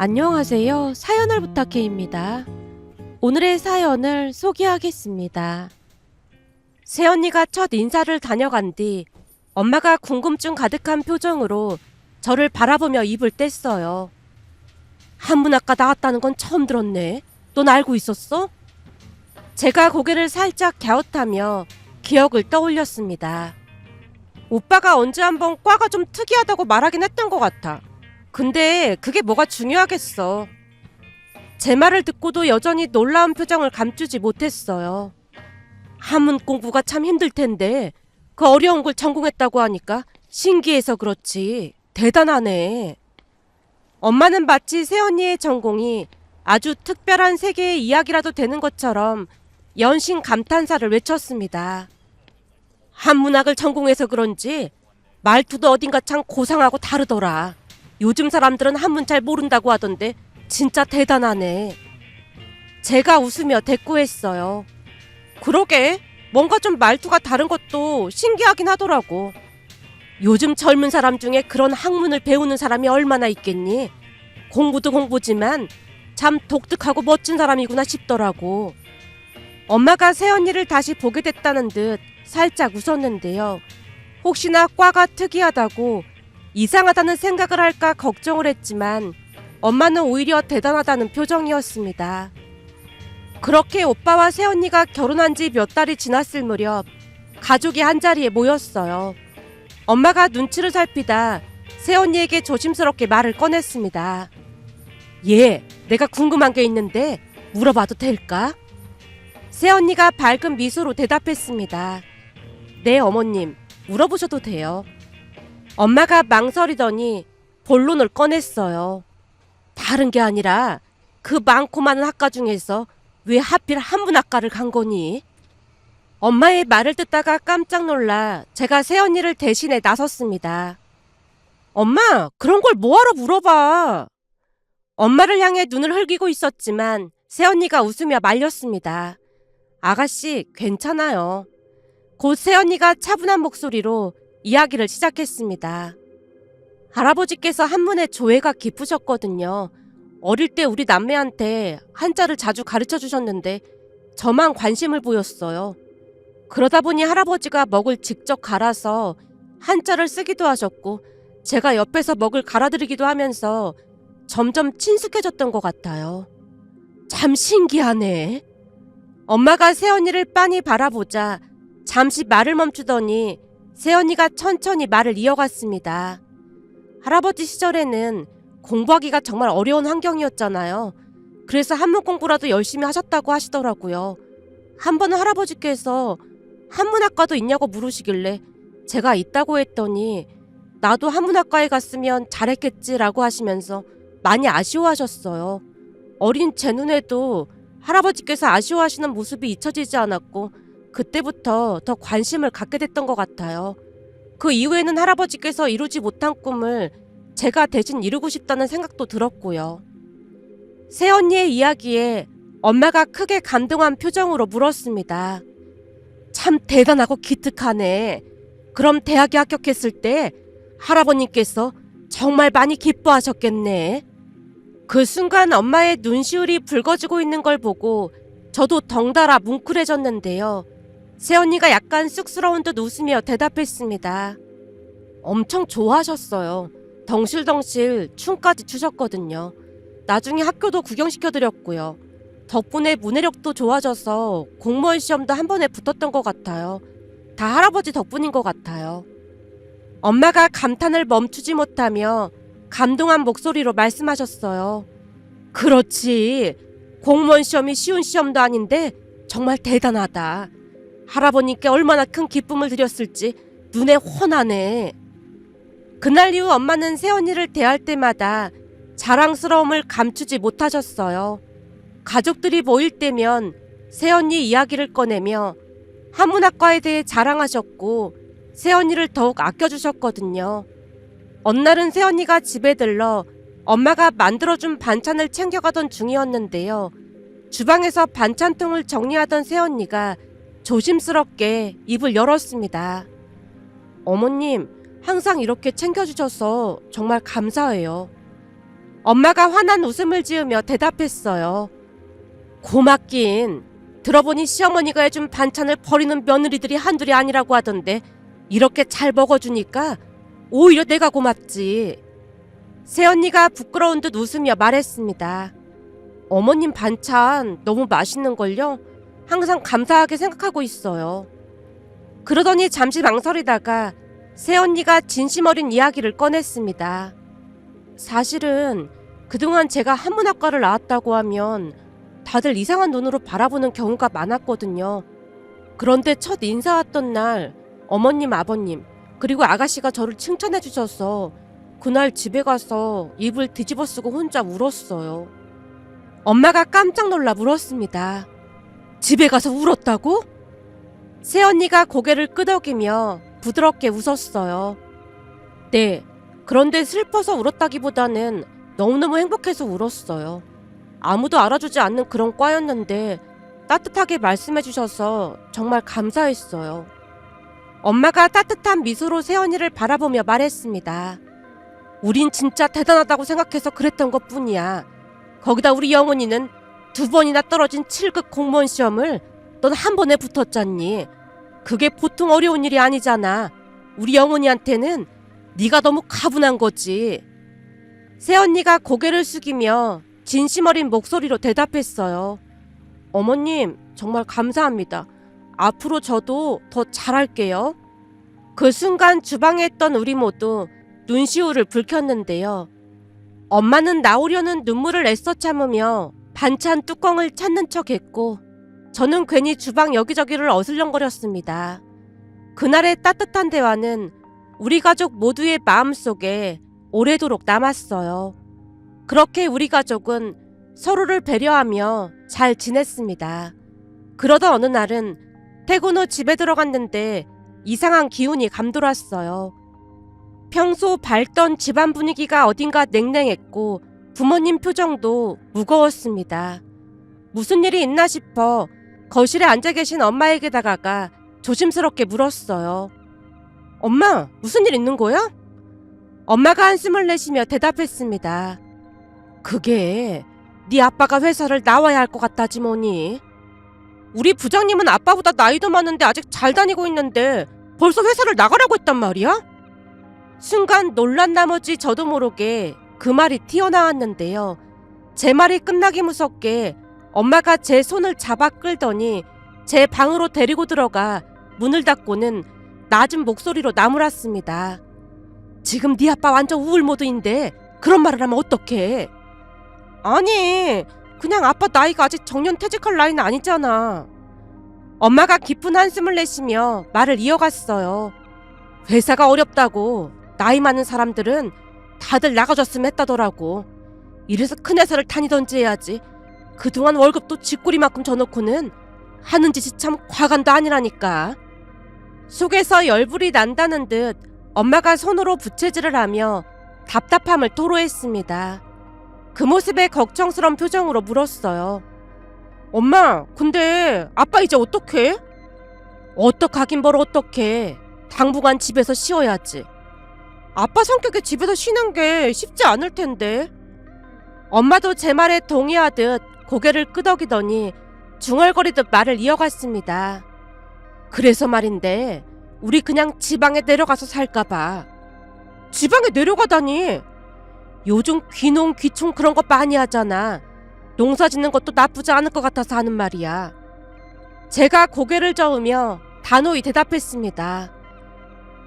안녕하세요. 사연을 부탁해입니다. 오늘의 사연을 소개하겠습니다. 새언니가 첫 인사를 다녀간 뒤 엄마가 궁금증 가득한 표정으로 저를 바라보며 입을 뗐어요. 한문학과 나왔다는 건 처음 들었네. 넌 알고 있었어? 제가 고개를 살짝 갸웃하며 기억을 떠올렸습니다. 오빠가 언제 한번 과가 좀 특이하다고 말하긴 했던 것 같아. 근데 그게 뭐가 중요하겠어. 제 말을 듣고도 여전히 놀라운 표정을 감추지 못했어요. 한문 공부가 참 힘들 텐데 그 어려운 걸 전공했다고 하니까 신기해서 그렇지. 대단하네. 엄마는 마치 새언니의 전공이 아주 특별한 세계의 이야기라도 되는 것처럼 연신 감탄사를 외쳤습니다. 한문학을 전공해서 그런지 말투도 어딘가 참 고상하고 다르더라. 요즘 사람들은 한문 잘 모른다고 하던데 진짜 대단하네. 제가 웃으며 대꾸했어요. 그러게, 뭔가 좀 말투가 다른 것도 신기하긴 하더라고. 요즘 젊은 사람 중에 그런 학문을 배우는 사람이 얼마나 있겠니? 공부도 공부지만 참 독특하고 멋진 사람이구나 싶더라고. 엄마가 새언니를 다시 보게 됐다는 듯 살짝 웃었는데요. 혹시나 과가 특이하다고 이상하다는 생각을 할까 걱정을 했지만 엄마는 오히려 대단하다는 표정이었습니다. 그렇게 오빠와 새언니가 결혼한 지 몇 달이 지났을 무렵 가족이 한자리에 모였어요. 엄마가 눈치를 살피다 새언니에게 조심스럽게 말을 꺼냈습니다. 예, 내가 궁금한 게 있는데 물어봐도 될까? 새언니가 밝은 미소로 대답했습니다. 네, 어머님, 물어보셔도 돼요. 엄마가 망설이더니 본론을 꺼냈어요. 다른 게 아니라 그 많고 많은 학과 중에서 왜 하필 한문학과를 간 거니? 엄마의 말을 듣다가 깜짝 놀라 제가 새언니를 대신해 나섰습니다. 엄마, 그런 걸 뭐하러 물어봐? 엄마를 향해 눈을 흘기고 있었지만 새언니가 웃으며 말렸습니다. 아가씨, 괜찮아요. 곧 새언니가 차분한 목소리로 이야기를 시작했습니다. 할아버지께서 한문에 조예가 깊으셨거든요. 어릴 때 우리 남매한테 한자를 자주 가르쳐 주셨는데 저만 관심을 보였어요. 그러다 보니 할아버지가 먹을 직접 갈아서 한자를 쓰기도 하셨고 제가 옆에서 먹을 갈아드리기도 하면서 점점 친숙해졌던 것 같아요. 참 신기하네. 엄마가 새언니를 빤히 바라보자 잠시 말을 멈추더니 새언니가 천천히 말을 이어갔습니다. 할아버지 시절에는 공부하기가 정말 어려운 환경이었잖아요. 그래서 한문 공부라도 열심히 하셨다고 하시더라고요. 한 번은 할아버지께서 한문학과도 있냐고 물으시길래 제가 있다고 했더니 나도 한문학과에 갔으면 잘했겠지라고 하시면서 많이 아쉬워하셨어요. 어린 제 눈에도 할아버지께서 아쉬워하시는 모습이 잊혀지지 않았고 그때부터 더 관심을 갖게 됐던 것 같아요. 그 이후에는 할아버지께서 이루지 못한 꿈을 제가 대신 이루고 싶다는 생각도 들었고요. 새언니의 이야기에 엄마가 크게 감동한 표정으로 물었습니다. 참 대단하고 기특하네. 그럼 대학에 합격했을 때 할아버님께서 정말 많이 기뻐하셨겠네. 그 순간 엄마의 눈시울이 붉어지고 있는 걸 보고 저도 덩달아 뭉클해졌는데요. 새언니가 약간 쑥스러운 듯 웃으며 대답했습니다. 엄청 좋아하셨어요. 덩실덩실 춤까지 추셨거든요. 나중에 학교도 구경시켜드렸고요. 덕분에 문해력도 좋아져서 공무원 시험도 한 번에 붙었던 것 같아요. 다 할아버지 덕분인 것 같아요. 엄마가 감탄을 멈추지 못하며 감동한 목소리로 말씀하셨어요. 그렇지. 공무원 시험이 쉬운 시험도 아닌데 정말 대단하다. 할아버님께 얼마나 큰 기쁨을 드렸을지 눈에 훤하네. 그날 이후 엄마는 새언니를 대할 때마다 자랑스러움을 감추지 못하셨어요. 가족들이 모일 때면 새언니 이야기를 꺼내며 한문학과에 대해 자랑하셨고 새언니를 더욱 아껴주셨거든요. 어느 날은 새언니가 집에 들러 엄마가 만들어준 반찬을 챙겨가던 중이었는데요. 주방에서 반찬통을 정리하던 새언니가 조심스럽게 입을 열었습니다. 어머님, 항상 이렇게 챙겨주셔서 정말 감사해요. 엄마가 환한 웃음을 지으며 대답했어요. 고맙긴. 들어보니 시어머니가 해준 반찬을 버리는 며느리들이 한둘이 아니라고 하던데 이렇게 잘 먹어주니까 오히려 내가 고맙지. 새언니가 부끄러운 듯 웃으며 말했습니다. 어머님 반찬 너무 맛있는걸요? 항상 감사하게 생각하고 있어요. 그러더니 잠시 망설이다가 새언니가 진심 어린 이야기를 꺼냈습니다. 사실은 그동안 제가 한문학과를 나왔다고 하면 다들 이상한 눈으로 바라보는 경우가 많았거든요. 그런데 첫 인사 왔던 날 어머님, 아버님, 그리고 아가씨가 저를 칭찬해 주셔서 그날 집에 가서 입을 뒤집어 쓰고 혼자 울었어요. 엄마가 깜짝 놀라 물었습니다. 집에 가서 울었다고? 새언니가 고개를 끄덕이며 부드럽게 웃었어요. 네, 그런데 슬퍼서 울었다기보다는 너무너무 행복해서 울었어요. 아무도 알아주지 않는 그런 과였는데 따뜻하게 말씀해 주셔서 정말 감사했어요. 엄마가 따뜻한 미소로 새언니를 바라보며 말했습니다. 우린 진짜 대단하다고 생각해서 그랬던 것뿐이야. 거기다 우리 영훈이는 2번이나 떨어진 7급 공무원 시험을 넌 한 번에 붙었잖니. 그게 보통 어려운 일이 아니잖아. 우리 영훈이한테는 네가 너무 가분한 거지. 새언니가 고개를 숙이며 진심 어린 목소리로 대답했어요. 어머님, 정말 감사합니다. 앞으로 저도 더 잘할게요. 그 순간 주방에 있던 우리 모두 눈시울을 붉혔는데요. 엄마는 나오려는 눈물을 애써 참으며 반찬 뚜껑을 찾는 척했고 저는 괜히 주방 여기저기를 어슬렁거렸습니다. 그날의 따뜻한 대화는 우리 가족 모두의 마음속에 오래도록 남았어요. 그렇게 우리 가족은 서로를 배려하며 잘 지냈습니다. 그러던 어느 날은 퇴근 후 집에 들어갔는데 이상한 기운이 감돌았어요. 평소 밝던 집안 분위기가 어딘가 냉랭했고 부모님 표정도 무거웠습니다. 무슨 일이 있나 싶어 거실에 앉아 계신 엄마에게 다가가 조심스럽게 물었어요. 엄마, 무슨 일 있는 거야? 엄마가 한숨을 내쉬며 대답했습니다. 그게 네 아빠가 회사를 나와야 할 것 같다지 뭐니. 우리 부장님은 아빠보다 나이도 많은데 아직 잘 다니고 있는데 벌써 회사를 나가라고 했단 말이야? 순간 놀란 나머지 저도 모르게 그 말이 튀어나왔는데요. 제 말이 끝나기 무섭게 엄마가 제 손을 잡아 끌더니 제 방으로 데리고 들어가 문을 닫고는 낮은 목소리로 나무랐습니다. 지금 네 아빠 완전 우울 모드인데 그런 말을 하면 어떡해. 아니, 그냥 아빠 나이가 아직 정년 퇴직할 나이는 아니잖아. 엄마가 깊은 한숨을 내쉬며 말을 이어갔어요. 회사가 어렵다고 나이 많은 사람들은 다들 나가줬으면 했다더라고. 이래서 큰 회사를 다니던지 해야지. 그동안 월급도 쥐꼬리만큼 줘놓고는 하는 짓이 참 과간도 아니라니까. 속에서 열불이 난다는 듯 엄마가 손으로 부채질을 하며 답답함을 토로했습니다. 그 모습에 걱정스러운 표정으로 물었어요. 엄마, 근데 아빠 이제 어떡해? 어떡하긴 뭘 어떡해. 당분간 집에서 쉬어야지. 아빠 성격에 집에서 쉬는 게 쉽지 않을 텐데. 엄마도 제 말에 동의하듯 고개를 끄덕이더니 중얼거리듯 말을 이어갔습니다. 그래서 말인데 우리 그냥 지방에 내려가서 살까봐. 지방에 내려가다니. 요즘 귀농 귀촌 그런 거 많이 하잖아. 농사 짓는 것도 나쁘지 않을 것 같아서 하는 말이야. 제가 고개를 저으며 단호히 대답했습니다.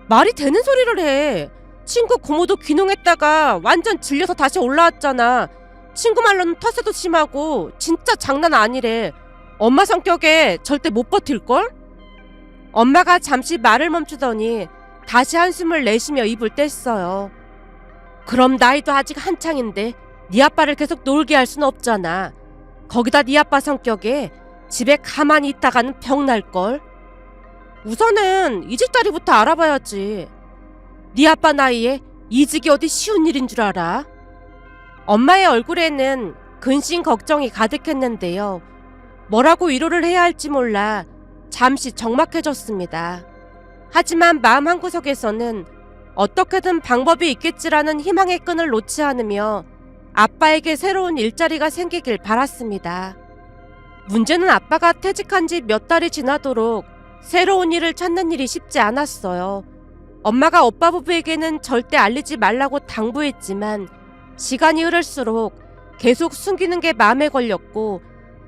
말이 되는 소리를 해. 친구 고모도 귀농했다가 완전 질려서 다시 올라왔잖아. 친구 말로는 텃세도 심하고 진짜 장난 아니래. 엄마 성격에 절대 못 버틸걸? 엄마가 잠시 말을 멈추더니 다시 한숨을 내쉬며 입을 뗐어요. 그럼 나이도 아직 한창인데 네 아빠를 계속 놀게 할 순 없잖아. 거기다 네 아빠 성격에 집에 가만히 있다가는 병 날걸. 우선은 이직자리부터 알아봐야지. 네 아빠 나이에 이직이 어디 쉬운 일인 줄 알아? 엄마의 얼굴에는 근심 걱정이 가득했는데요. 뭐라고 위로를 해야 할지 몰라 잠시 적막해졌습니다. 하지만 마음 한구석에서는 어떻게든 방법이 있겠지라는 희망의 끈을 놓지 않으며 아빠에게 새로운 일자리가 생기길 바랐습니다. 문제는 아빠가 퇴직한 지 몇 달이 지나도록 새로운 일을 찾는 일이 쉽지 않았어요. 엄마가 오빠 부부에게는 절대 알리지 말라고 당부했지만 시간이 흐를수록 계속 숨기는 게 마음에 걸렸고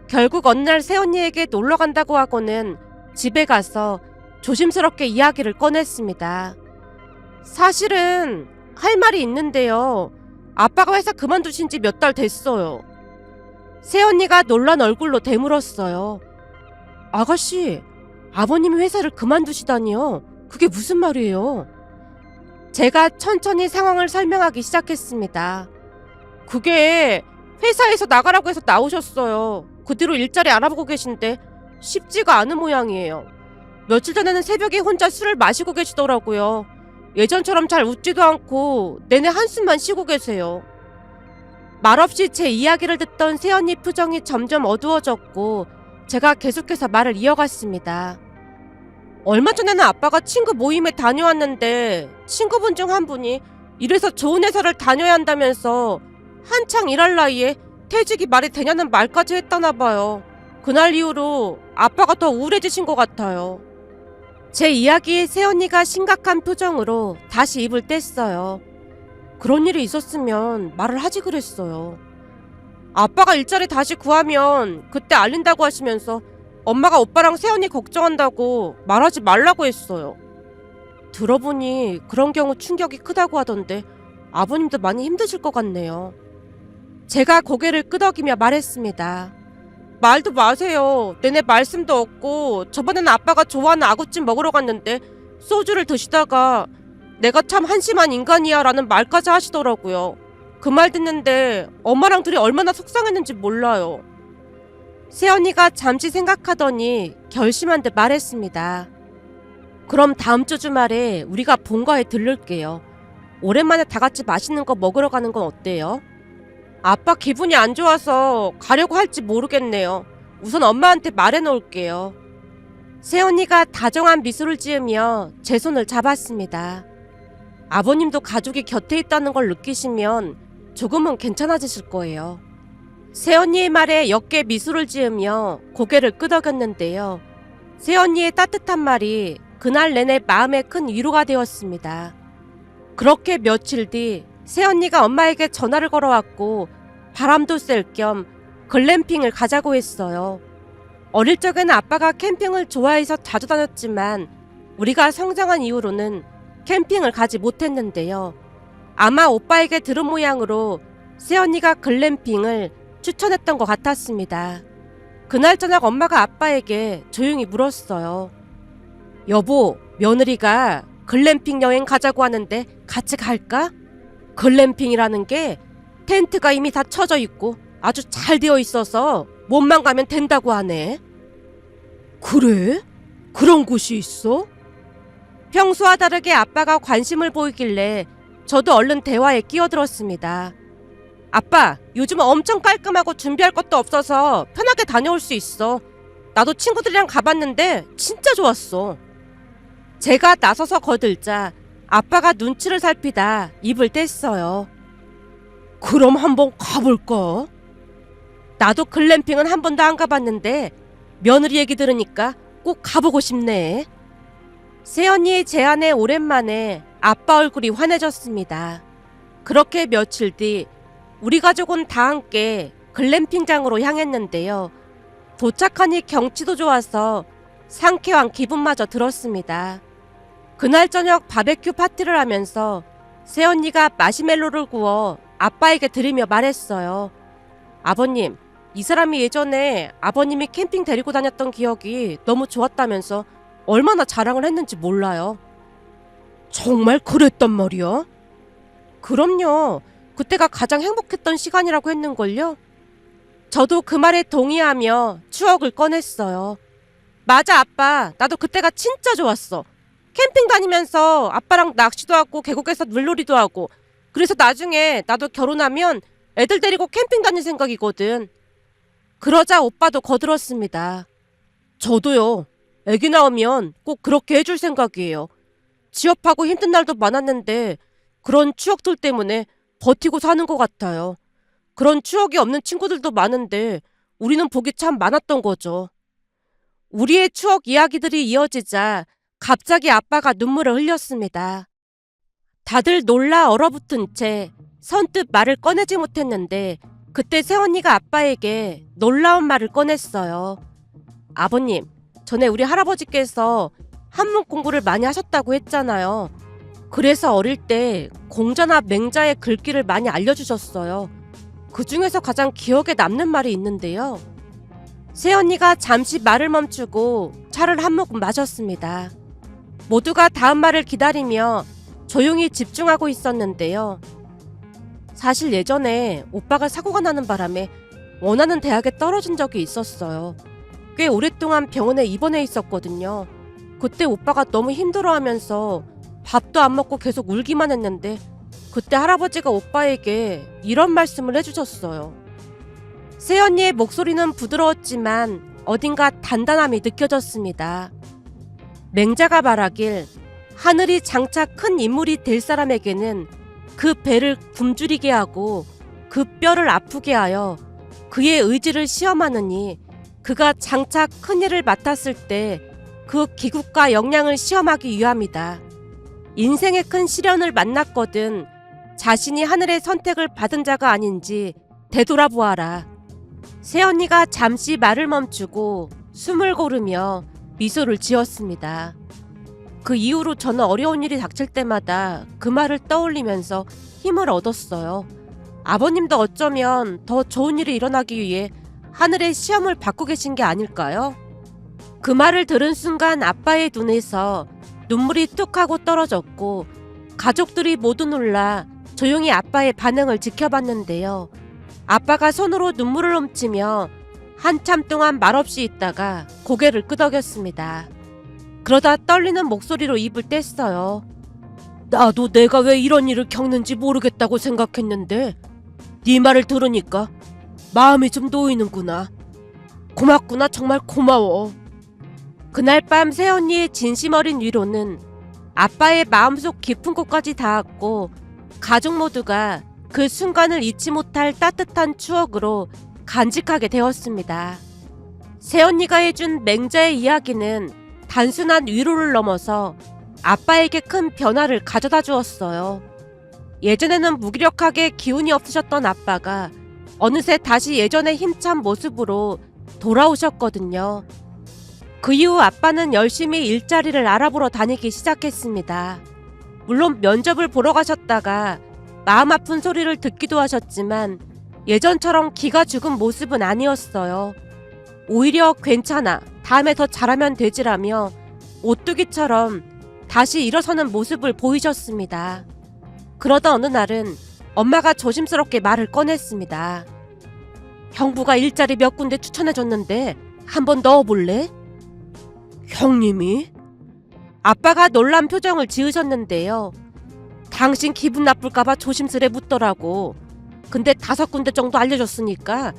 결국 어느 날 새언니에게 놀러 간다고 하고는 집에 가서 조심스럽게 이야기를 꺼냈습니다. 사실은 할 말이 있는데요. 아빠가 회사 그만두신 지 몇 달 됐어요. 새언니가 놀란 얼굴로 되물었어요. 아가씨, 아버님이 회사를 그만두시다니요? 그게 무슨 말이에요? 제가 천천히 상황을 설명하기 시작했습니다. 그게 회사에서 나가라고 해서 나오셨어요. 그 뒤로 일자리 알아보고 계신데 쉽지가 않은 모양이에요. 며칠 전에는 새벽에 혼자 술을 마시고 계시더라고요. 예전처럼 잘 웃지도 않고 내내 한숨만 쉬고 계세요. 말없이 제 이야기를 듣던 새언니 표정이 점점 어두워졌고 제가 계속해서 말을 이어갔습니다. 얼마 전에는 아빠가 친구 모임에 다녀왔는데 친구분 중 한 분이 이래서 좋은 회사를 다녀야 한다면서 한창 일할 나이에 퇴직이 말이 되냐는 말까지 했다나 봐요. 그날 이후로 아빠가 더 우울해지신 것 같아요. 제 이야기에 새언니가 심각한 표정으로 다시 입을 뗐어요. 그런 일이 있었으면 말을 하지 그랬어요. 아빠가 일자리 다시 구하면 그때 알린다고 하시면서 엄마가 오빠랑 새언니 걱정한다고 말하지 말라고 했어요. 들어보니 그런 경우 충격이 크다고 하던데 아버님도 많이 힘드실 것 같네요. 제가 고개를 끄덕이며 말했습니다. 말도 마세요. 내내 말씀도 없고 저번에는 아빠가 좋아하는 아구찜 먹으러 갔는데 소주를 드시다가 내가 참 한심한 인간이야 라는 말까지 하시더라고요. 그 말 듣는데 엄마랑 둘이 얼마나 속상했는지 몰라요. 새언니가 잠시 생각하더니 결심한 듯 말했습니다. 그럼 다음 주 주말에 우리가 본가에 들를게요. 오랜만에 다 같이 맛있는 거 먹으러 가는 건 어때요? 아빠 기분이 안 좋아서 가려고 할지 모르겠네요. 우선 엄마한테 말해놓을게요. 새언니가 다정한 미소를 지으며 제 손을 잡았습니다. 아버님도 가족이 곁에 있다는 걸 느끼시면 조금은 괜찮아지실 거예요. 새언니의 말에 옅게 미소를 지으며 고개를 끄덕였는데요. 새언니의 따뜻한 말이 그날 내내 마음에 큰 위로가 되었습니다. 그렇게 며칠 뒤 새언니가 엄마에게 전화를 걸어왔고 바람도 쐴 겸 글램핑을 가자고 했어요. 어릴 적에는 아빠가 캠핑을 좋아해서 자주 다녔지만 우리가 성장한 이후로는 캠핑을 가지 못했는데요. 아마 오빠에게 들은 모양으로 새언니가 글램핑을 추천했던 것 같았습니다. 그날 저녁 엄마가 아빠에게 조용히 물었어요. 여보, 며느리가 글램핑 여행 가자고 하는데 같이 갈까? 글램핑이라는 게 텐트가 이미 다 쳐져 있고 아주 잘 되어 있어서 몸만 가면 된다고 하네. 그래? 그런 곳이 있어? 평소와 다르게 아빠가 관심을 보이길래 저도 얼른 대화에 끼어들었습니다. 아빠, 요즘 엄청 깔끔하고 준비할 것도 없어서 편하게 다녀올 수 있어. 나도 친구들이랑 가봤는데 진짜 좋았어. 제가 나서서 거들자 아빠가 눈치를 살피다 입을 뗐어요. 그럼 한번 가볼까? 나도 글램핑은 한 번도 안 가봤는데 며느리 얘기 들으니까 꼭 가보고 싶네. 새언니의 제안에 오랜만에 아빠 얼굴이 환해졌습니다. 그렇게 며칠 뒤 우리 가족은 다 함께 글램핑장으로 향했는데요. 도착하니 경치도 좋아서 상쾌한 기분마저 들었습니다. 그날 저녁 바베큐 파티를 하면서 새언니가 마시멜로를 구워 아빠에게 드리며 말했어요. 아버님, 이 사람이 예전에 아버님이 캠핑 데리고 다녔던 기억이 너무 좋았다면서 얼마나 자랑을 했는지 몰라요. 정말 그랬단 말이야? 그럼요. 그때가 가장 행복했던 시간이라고 했는걸요. 저도 그 말에 동의하며 추억을 꺼냈어요. 맞아, 아빠. 나도 그때가 진짜 좋았어. 캠핑 다니면서 아빠랑 낚시도 하고 계곡에서 물놀이도 하고, 그래서 나중에 나도 결혼하면 애들 데리고 캠핑 다닐 생각이거든. 그러자 오빠도 거들었습니다. 저도요. 애기 낳으면 꼭 그렇게 해줄 생각이에요. 취업하고 힘든 날도 많았는데 그런 추억들 때문에 버티고 사는 것 같아요. 그런 추억이 없는 친구들도 많은데 우리는 복이 참 많았던 거죠. 우리의 추억 이야기들이 이어지자 갑자기 아빠가 눈물을 흘렸습니다. 다들 놀라 얼어붙은 채 선뜻 말을 꺼내지 못했는데 그때 새언니가 아빠에게 놀라운 말을 꺼냈어요. 아버님, 전에 우리 할아버지께서 한문 공부를 많이 하셨다고 했잖아요. 그래서 어릴 때 공자나 맹자의 글귀를 많이 알려주셨어요. 그 중에서 가장 기억에 남는 말이 있는데요. 새언니가 잠시 말을 멈추고 차를 한 모금 마셨습니다. 모두가 다음 말을 기다리며 조용히 집중하고 있었는데요. 사실 예전에 오빠가 사고가 나는 바람에 원하는 대학에 떨어진 적이 있었어요. 꽤 오랫동안 병원에 입원해 있었거든요. 그때 오빠가 너무 힘들어하면서 밥도 안 먹고 계속 울기만 했는데 그때 할아버지가 오빠에게 이런 말씀을 해주셨어요. 새언니의 목소리는 부드러웠지만 어딘가 단단함이 느껴졌습니다. 맹자가 말하길 하늘이 장차 큰 인물이 될 사람에게는 그 배를 굶주리게 하고 그 뼈를 아프게 하여 그의 의지를 시험하느니 그가 장차 큰 일을 맡았을 때 그 기국과 역량을 시험하기 위함이다. 인생의 큰 시련을 만났거든 자신이 하늘의 선택을 받은 자가 아닌지 되돌아보아라. 새언니가 잠시 말을 멈추고 숨을 고르며 미소를 지었습니다. 그 이후로 저는 어려운 일이 닥칠 때마다 그 말을 떠올리면서 힘을 얻었어요. 아버님도 어쩌면 더 좋은 일이 일어나기 위해 하늘의 시험을 받고 계신 게 아닐까요? 그 말을 들은 순간 아빠의 눈에서 눈물이 뚝 하고 떨어졌고 가족들이 모두 놀라 조용히 아빠의 반응을 지켜봤는데요. 아빠가 손으로 눈물을 훔치며 한참 동안 말없이 있다가 고개를 끄덕였습니다. 그러다 떨리는 목소리로 입을 뗐어요. 나도 내가 왜 이런 일을 겪는지 모르겠다고 생각했는데 네 말을 들으니까 마음이 좀 놓이는구나. 고맙구나. 정말 고마워. 그날 밤 새언니의 진심 어린 위로는 아빠의 마음속 깊은 곳까지 닿았고 가족 모두가 그 순간을 잊지 못할 따뜻한 추억으로 간직하게 되었습니다. 새언니가 해준 맹자의 이야기는 단순한 위로를 넘어서 아빠에게 큰 변화를 가져다 주었어요. 예전에는 무기력하게 기운이 없으셨던 아빠가 어느새 다시 예전의 힘찬 모습으로 돌아오셨거든요. 그 이후 아빠는 열심히 일자리를 알아보러 다니기 시작했습니다. 물론 면접을 보러 가셨다가 마음 아픈 소리를 듣기도 하셨지만 예전처럼 기가 죽은 모습은 아니었어요. 오히려 괜찮아, 다음에 더 잘하면 되지라며 오뚜기처럼 다시 일어서는 모습을 보이셨습니다. 그러다 어느 날은 엄마가 조심스럽게 말을 꺼냈습니다. 형부가 일자리 몇 군데 추천해줬는데 한번 넣어볼래? 형님이? 아빠가 놀란 표정을 지으셨는데요. 당신 기분 나쁠까봐 조심스레 묻더라고. 근데 5군데 정도 알려줬으니까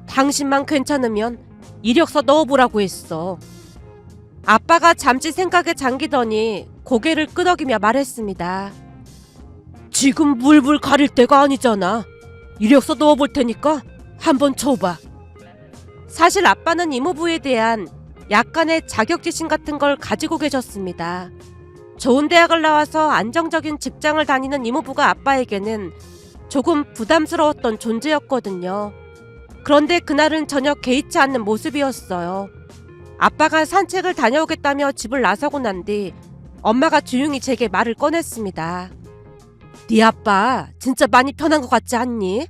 당신만 괜찮으면 이력서 넣어보라고 했어. 아빠가 잠시 생각에 잠기더니 고개를 끄덕이며 말했습니다. 지금 물불 가릴 때가 아니잖아. 이력서 넣어볼 테니까 한번 쳐봐. 사실 아빠는 이모부에 대한 약간의 자격지심 같은 걸 가지고 계셨습니다. 좋은 대학을 나와서 안정적인 직장을 다니는 이모부가 아빠에게는 조금 부담스러웠던 존재였거든요. 그런데 그날은 전혀 개의치 않는 모습이었어요. 아빠가 산책을 다녀오겠다며 집을 나서고 난 뒤 엄마가 조용히 제게 말을 꺼냈습니다. 네 아빠 진짜 많이 편한 것 같지 않니?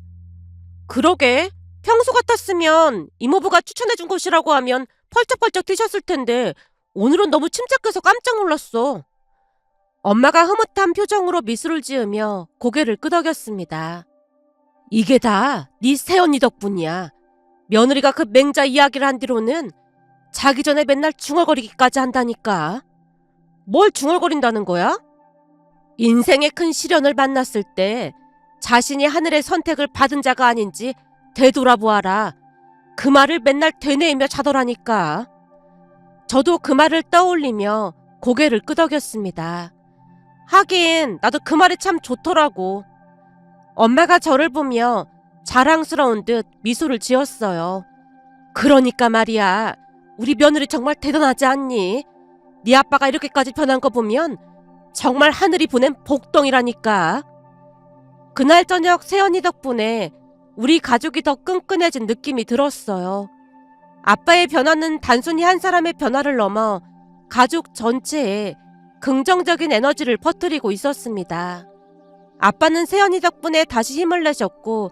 그러게. 평소 같았으면 이모부가 추천해준 곳이라고 하면 펄쩍펄쩍 뛰셨을 텐데 오늘은 너무 침착해서 깜짝 놀랐어. 엄마가 흐뭇한 표정으로 미소를 지으며 고개를 끄덕였습니다. 이게 다 네 새언니 덕분이야. 며느리가 그 맹자 이야기를 한 뒤로는 자기 전에 맨날 중얼거리기까지 한다니까. 뭘 중얼거린다는 거야? 인생의 큰 시련을 만났을 때 자신이 하늘의 선택을 받은 자가 아닌지 되돌아보아라. 그 말을 맨날 되뇌이며 자더라니까. 저도 그 말을 떠올리며 고개를 끄덕였습니다. 하긴 나도 그 말이 참 좋더라고. 엄마가 저를 보며 자랑스러운 듯 미소를 지었어요. 그러니까 말이야. 우리 며느리 정말 대단하지 않니? 네 아빠가 이렇게까지 변한 거 보면 정말 하늘이 보낸 복덩이라니까. 그날 저녁 새언니 덕분에 우리 가족이 더 끈끈해진 느낌이 들었어요. 아빠의 변화는 단순히 한 사람의 변화를 넘어 가족 전체에 긍정적인 에너지를 퍼뜨리고 있었습니다. 아빠는 새언니 덕분에 다시 힘을 내셨고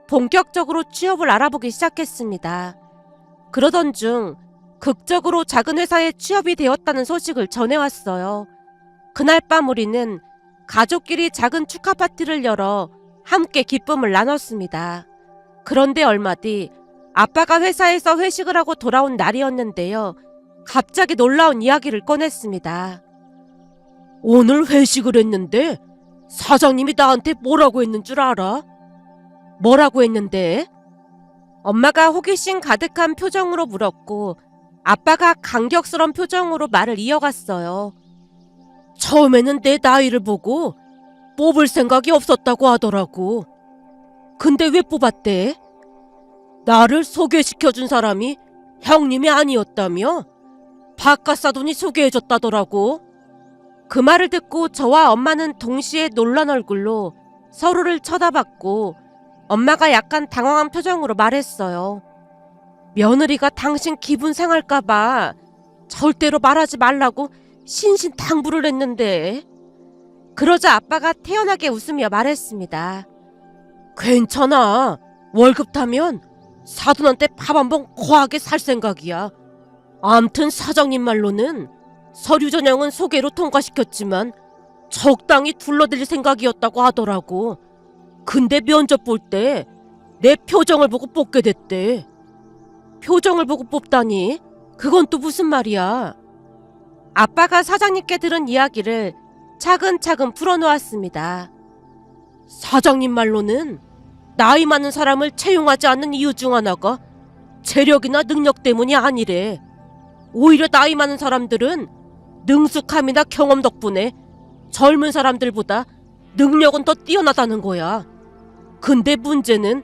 본격적으로 취업을 알아보기 시작했습니다. 그러던 중 극적으로 작은 회사에 취업이 되었다는 소식을 전해왔어요. 그날 밤 우리는 가족끼리 작은 축하 파티를 열어 함께 기쁨을 나눴습니다. 그런데 얼마 뒤 아빠가 회사에서 회식을 하고 돌아온 날이었는데요. 갑자기 놀라운 이야기를 꺼냈습니다. 오늘 회식을 했는데 사장님이 나한테 뭐라고 했는 줄 알아? 뭐라고 했는데? 엄마가 호기심 가득한 표정으로 물었고 아빠가 감격스러운 표정으로 말을 이어갔어요. 처음에는 내 나이를 보고 뽑을 생각이 없었다고 하더라고. 근데 왜 뽑았대? 나를 소개시켜준 사람이 형님이 아니었다며? 바깥 사돈이 소개해줬다더라고. 그 말을 듣고 저와 엄마는 동시에 놀란 얼굴로 서로를 쳐다봤고 엄마가 약간 당황한 표정으로 말했어요. 며느리가 당신 기분 상할까봐 절대로 말하지 말라고 신신당부를 했는데. 그러자 아빠가 태연하게 웃으며 말했습니다. 괜찮아. 월급 타면 사돈한테 밥 한 번 거하게 살 생각이야. 암튼 사장님 말로는 서류 전형은 소개로 통과시켰지만 적당히 둘러댈 생각이었다고 하더라고. 근데 면접 볼 때 내 표정을 보고 뽑게 됐대. 표정을 보고 뽑다니? 그건 또 무슨 말이야? 아빠가 사장님께 들은 이야기를 차근차근 풀어놓았습니다. 사장님 말로는 나이 많은 사람을 채용하지 않는 이유 중 하나가 재력이나 능력 때문이 아니래. 오히려 나이 많은 사람들은 능숙함이나 경험 덕분에 젊은 사람들보다 능력은 더 뛰어나다는 거야. 근데 문제는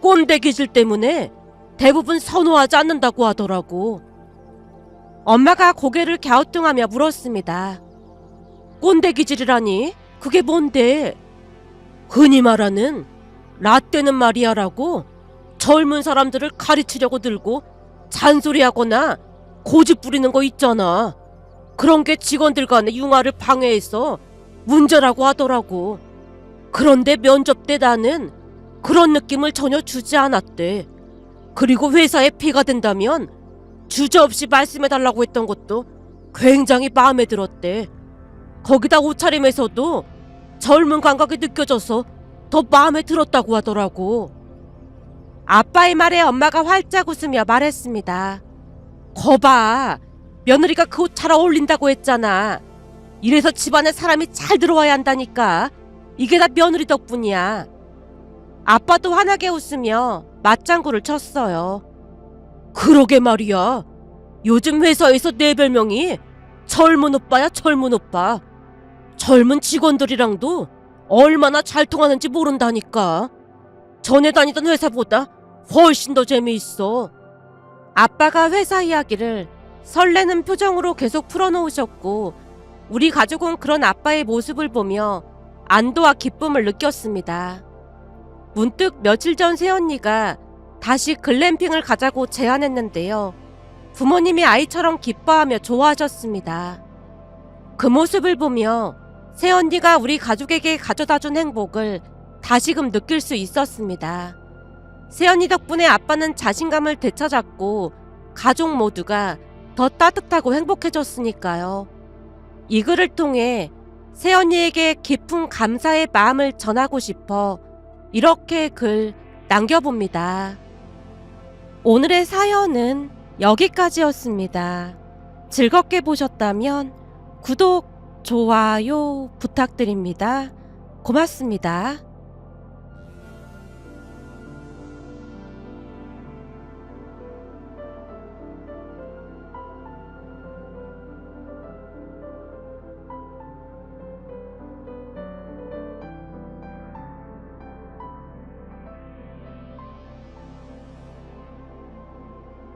꼰대 기질 때문에 대부분 선호하지 않는다고 하더라고. 엄마가 고개를 갸우뚱하며 물었습니다. 꼰대 기질이라니? 그게 뭔데? 흔히 말하는 라떼는 말이야라고 젊은 사람들을 가르치려고 들고 잔소리하거나 고집 부리는 거 있잖아. 그런 게 직원들 간의 융화를 방해해서 문제라고 하더라고. 그런데 면접 때 나는 그런 느낌을 전혀 주지 않았대. 그리고 회사에 피가 된다면 주저없이 말씀해달라고 했던 것도 굉장히 마음에 들었대. 거기다 옷차림에서도 젊은 감각이 느껴져서 더 마음에 들었다고 하더라고. 아빠의 말에 엄마가 활짝 웃으며 말했습니다. 거봐, 며느리가 그 옷 잘 어울린다고 했잖아. 이래서 집안에 사람이 잘 들어와야 한다니까. 이게 다 며느리 덕분이야. 아빠도 환하게 웃으며 맞장구를 쳤어요. 그러게 말이야. 요즘 회사에서 내 별명이 젊은 오빠야, 젊은 오빠. 젊은 직원들이랑도 얼마나 잘 통하는지 모른다니까. 전에 다니던 회사보다 훨씬 더 재미있어. 아빠가 회사 이야기를 설레는 표정으로 계속 풀어놓으셨고 우리 가족은 그런 아빠의 모습을 보며 안도와 기쁨을 느꼈습니다. 문득 며칠 전 새언니가 다시 글램핑을 가자고 제안했는데요. 부모님이 아이처럼 기뻐하며 좋아하셨습니다. 그 모습을 보며 새언니가 우리 가족에게 가져다준 행복을 다시금 느낄 수 있었습니다. 새언니 덕분에 아빠는 자신감을 되찾았고 가족 모두가 더 따뜻하고 행복해졌으니까요. 이 글을 통해 새언니에게 깊은 감사의 마음을 전하고 싶어 이렇게 글 남겨봅니다. 오늘의 사연은 여기까지였습니다. 즐겁게 보셨다면 구독, 좋아요 부탁드립니다. 고맙습니다.